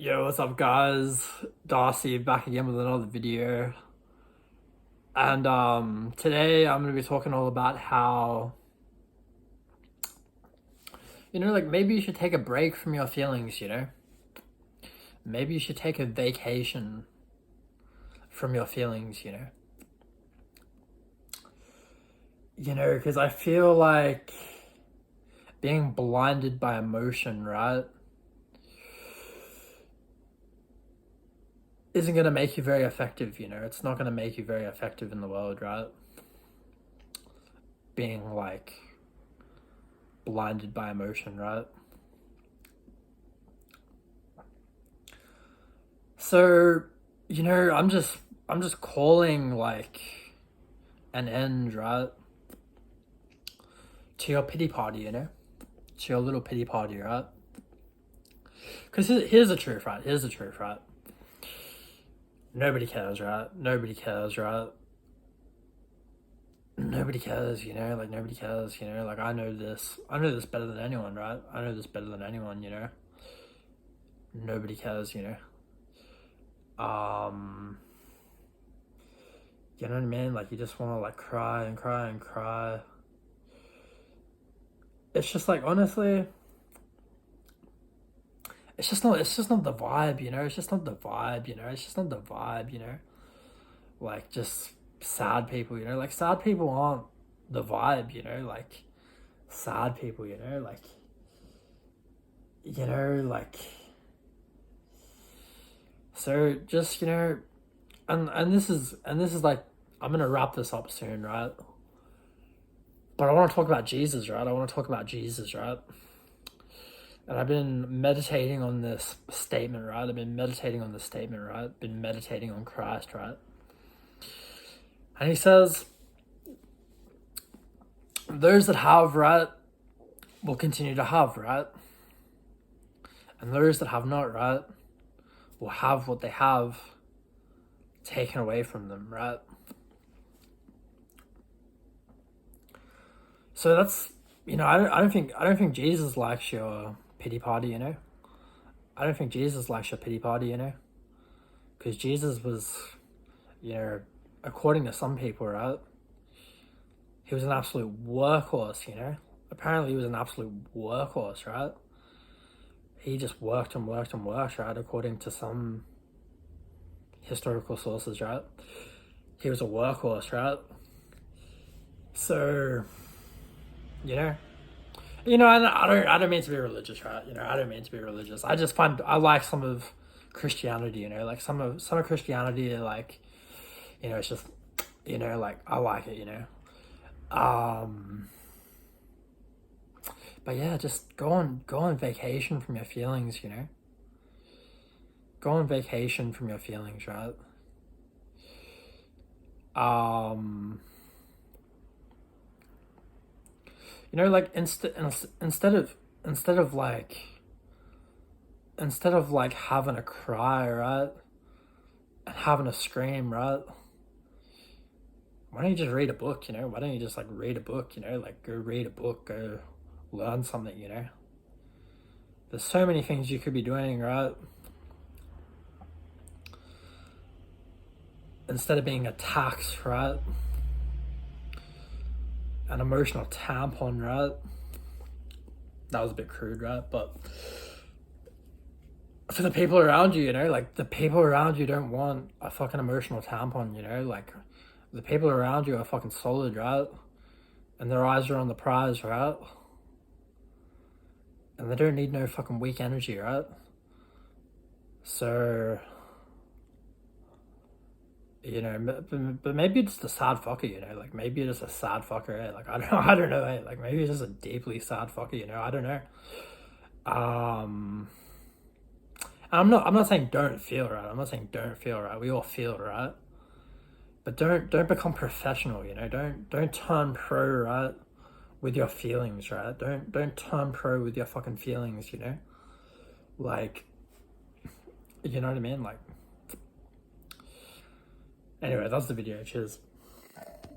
Yo, what's up guys? Darcy back again with another video. And today I'm gonna be talking all about how like maybe you should take a break from your feelings, Maybe you should take a vacation from your feelings, because I feel like being blinded by emotion, right? Isn't going to make you very effective, It's not going to make you very effective in the world, right? Being like blinded by emotion, right? So, I'm just calling like an end, right? To your pity party, To your little pity party, right? Because here's the truth, right? Here's the truth, right? Nobody cares, right? Nobody cares, right? Nobody cares, like nobody cares, like I know this better than anyone, right? I know this better than anyone, Nobody cares, you know what I mean? Like you just want to like cry and cry and cry. It's just like honestly, it's just not the vibe, It's just not the vibe, It's just not the vibe, Like just sad people, Like sad people aren't the vibe, Like sad people, Like like so just and this is like I'm gonna wrap this up soon, right? But I want to talk about Jesus, right? I want to talk about Jesus, right? And I've been meditating on this statement, right? I've been meditating on this statement, right? Been meditating on Christ, right? And he says, those that have, right, will continue to have, right? And those that have not, right, will have what they have taken away from them, right? So that's, I don't think Jesus likes your pity party, I don't think Jesus likes your pity party, because Jesus was, according to some people, right, he was an absolute workhorse, Apparently he was an absolute workhorse, right? He just worked and worked and worked, right? According to some historical sources, right? He was a workhorse, right? So, and I don't mean to be religious, right? I don't mean to be religious. I like some of Christianity, like some of Christianity, like, it's just, like I like it, But yeah, just go on vacation from your feelings, Go on vacation from your feelings, right? Like instead of like having a cry, right? And having a scream, right? Why don't you just read a book, Why don't you just like read a book, Like go read a book, go learn something, There's so many things you could be doing, right? Instead of being attacked, right? An emotional tampon, right? That was a bit crude, right? But for the people around you, like the people around you don't want a fucking emotional tampon, Like the people around you are fucking solid, right? And their eyes are on the prize, right? And they don't need no fucking weak energy, right? So, but maybe it's just a sad fucker, Like maybe it's just a sad fucker, eh? Like I don't know, eh? Like maybe it's just a deeply sad fucker, I don't know. I'm not saying don't feel, right? I'm not saying don't feel, right? We all feel, right? But don't become professional, Don't turn pro, right? With your feelings, right? Don't turn pro with your fucking feelings, Like, you know what I mean? Like, anyway, that's the video. Cheers.